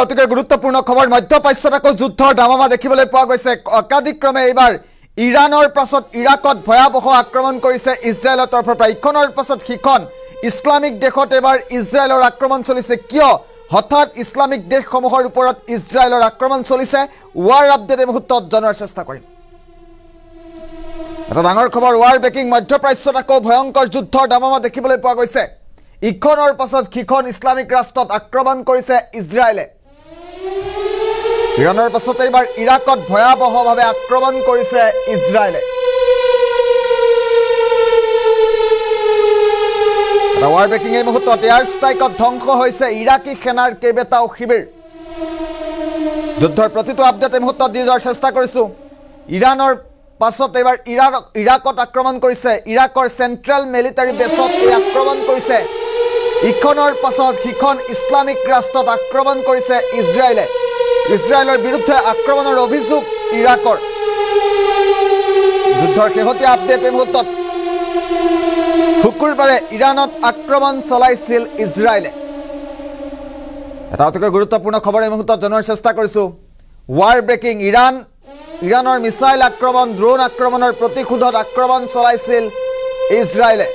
অতিকে গুৰুত্বপূৰ্ণ খবৰ মধ্যপ্ৰাচ্যত আকৌ যুদ্ধৰ দামামা দেখিবলৈ পোৱা গৈছে একাধিক্ৰমে এইবাৰ ইৰাণৰ পাছত ইৰাকত ভয়াবহ আক্ৰমণ কৰিছে ইজৰাইলৰ তৰফৰ পৰা ইখনৰ পাছত সিখন ইছলামিক দেশত এবাৰ ইজৰাইলৰ আক্ৰমণ চলিছে কিয় হঠাৎ ইছলামিক দেশসমূহৰ ওপৰত ইজৰাইলৰ আক্ৰমণ চলিছে ৱাৰ আপডেট মুহূৰ্তত জনাৰ চেষ্টা কৰিম এটা ডাঙৰ খবৰ ৱাৰ ব্ৰেকিং মধ্যপ্ৰাচ্যত আকৌ ভয়ংকৰ যুদ্ধৰ দামামা দেখিবলৈ পোৱা গৈছে ইখনৰ পাছত সিখন ইছলামিক ৰাষ্ট্ৰত আক্ৰমণ কৰিছে ইজৰাইলে ইৰাণৰ পাছত এইবাৰ ইৰাকত ভয়াবহভাৱে আক্ৰমণ কৰিছে ইজৰাইলে ৱাৰ ব্ৰেকিং এই মুহূৰ্তত এয়াৰ ষ্ট্ৰাইকত ধ্বংস হৈছে ইৰাকী সেনাৰ কেইবাটাও শিবিৰ যুদ্ধৰ প্ৰতিটো আপডেট এই মুহূৰ্তত দি যোৱাৰ চেষ্টা কৰিছোঁ ইৰাণৰ পাছত এইবাৰ ইৰাকত আক্ৰমণ কৰিছে ইৰাকৰ চেণ্ট্ৰেল মিলিটাৰী বেছত এই আক্ৰমণ কৰিছে ইখনৰ পাছত সিখন ইছলামিক ৰাষ্ট্ৰত আক্ৰমণ কৰিছে ইজৰাইলে ইজৰাইলৰ বিৰুদ্ধে আক্ৰমণৰ অভিযোগ ইৰাকৰ যুদ্ধৰ শেহতীয়া আপডেট এই মুহূৰ্তত শুকুৰবাৰে ইৰাণত আক্ৰমণ চলাইছিল ইজৰাইলে এটা অতিকৈ গুৰুত্বপূৰ্ণ খবৰ এই মুহূৰ্তত জনোৱাৰ চেষ্টা কৰিছোঁ ৱাৰ ব্ৰেকিং ইৰাণৰ মিছাইল আক্ৰমণ ড্ৰোন আক্ৰমণৰ প্ৰতিশোধত আক্ৰমণ চলাইছিল ইজৰাইলে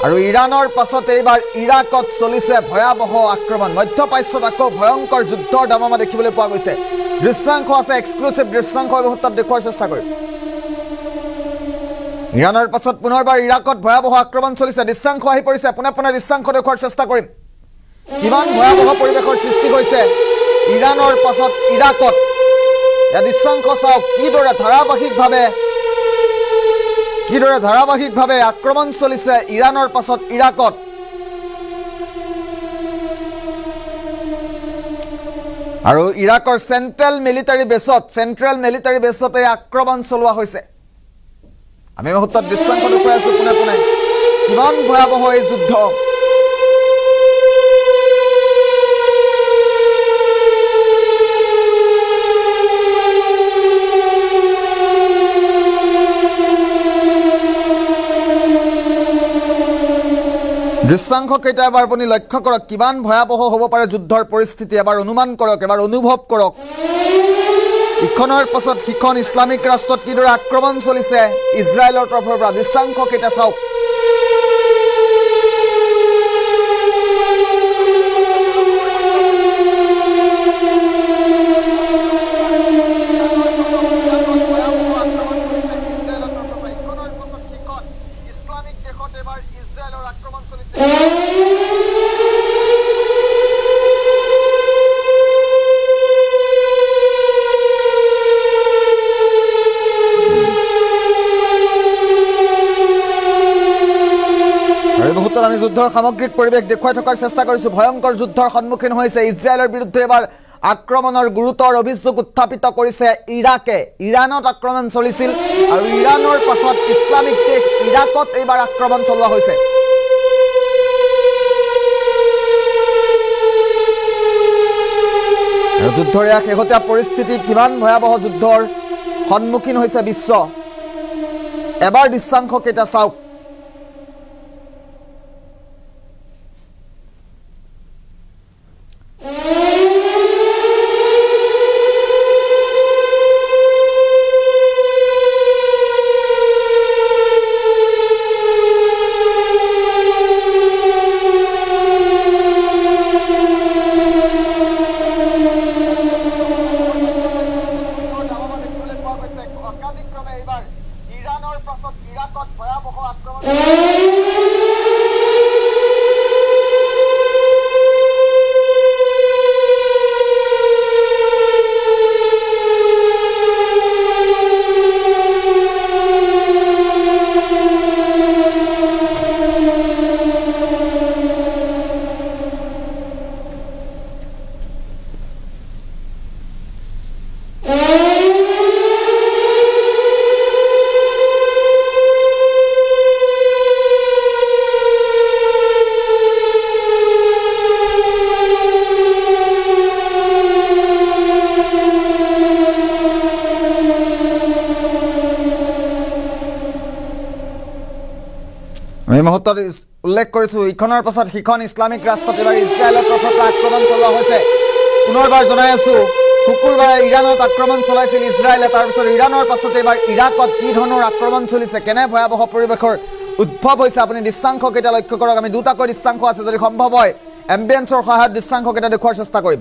আৰু ইৰাণৰ পাছত এইবাৰ ইৰাকত চলিছে ভয়াবহ আক্ৰমণ মধ্যপ্ৰাচ্যত আকৌ ভয়ংকৰ যুদ্ধৰ দামামা দেখিবলৈ পোৱা গৈছে দৃশ্যাংশ আছে এক্সক্লুচিভ দৃশ্যাংশ মুহূৰ্তত দেখুৱাৰ চেষ্টা কৰিম ইৰাণৰ পাছত পুনৰবাৰ ইৰাকত ভয়াবহ আক্ৰমণ চলিছে দৃশ্যাংশ আহি পৰিছে পোনে পোনে দৃশ্যাংশ দেখুৱাৰ চেষ্টা কৰিম কিমান ভয়াবহ পৰিৱেশৰ সৃষ্টি হৈছে ইৰাণৰ পাছত ইৰাকত এই দৃশ্যাংশ চাওক কিদৰে ধাৰাবাহিকভাৱে আক্ৰমণ চলিছে ইৰাণৰ পাছত ইৰাকত আৰু ইৰাকৰ চেণ্ট্ৰেল মিলিটাৰী বেছত এই আক্ৰমণ চলোৱা হৈছে আমি মুহূৰ্তত দৃশ্যাংশ দেখুৱাই আছোঁ পোনে পোনে কিমান ভয়াবহ এই যুদ্ধ দৃশ্যাংশ কেইটা এবাৰ আপুনি লক্ষ্য কৰক কিমান ভয়াবহ হ'ব পাৰে যুদ্ধৰ পৰিস্থিতি এবাৰ অনুমান কৰক এবাৰ অনুভৱ কৰক ইখনৰ পাছত সিখন ইছলামিক ৰাষ্ট্ৰত কিদৰে আক্ৰমণ চলিছে ইজৰাইলৰ তৰফৰ পৰা দৃশ্যাংশ কেইটা চাওক আমি যুদ্ধৰ সামগ্ৰিক পৰিৱেশ দেখুৱাই থকাৰ চেষ্টা কৰিছোঁ ভয়ংকৰ যুদ্ধৰ সন্মুখীন হৈছে ইজৰাইলৰ বিৰুদ্ধে এবাৰ আক্ৰমণৰ গুৰুতৰ অভিযোগ উত্থাপিত কৰিছে ইৰাকে ইৰাণত আক্ৰমণ চলিছিল আৰু ইৰাণৰ পাছত ইছলামিক দেশ ইৰাকত এইবাৰ আক্ৰমণ চলোৱা হৈছে যুদ্ধৰ এক শেহতীয়া পৰিস্থিতি কিমান ভয়াবহ যুদ্ধৰ সন্মুখীন হৈছে বিশ্ব এবাৰ দৃশ্যাংশ কেইটা চাওক এই মুহূৰ্তত উল্লেখ কৰিছোঁ ইখনৰ পাছত সিখন ইছলামিক ৰাষ্ট্ৰত এবাৰ ইজৰাইলৰ তৰফৰ পৰা আক্ৰমণ চলোৱা হৈছে পুনৰবাৰ জনাই আছো শুকুৰবাৰে ইৰাণত আক্ৰমণ চলাইছিল ইজৰাইলে তাৰপিছত ইৰাণৰ পাছতে এবাৰ ইৰাকত কি ধৰণৰ আক্ৰমণ চলিছে কেনে ভয়াবহ পৰিৱেশৰ উদ্ভৱ হৈছে আপুনি দৃশ্যাংশ কেইটা লক্ষ্য কৰক আমি দুটাকৈ দৃশ্যাংশ আছে যদি সম্ভৱ হয় এম্বিয়েন্সৰ সহায়ত দৃশ্যাংশ কেইটা দেখুৱাৰ চেষ্টা কৰিম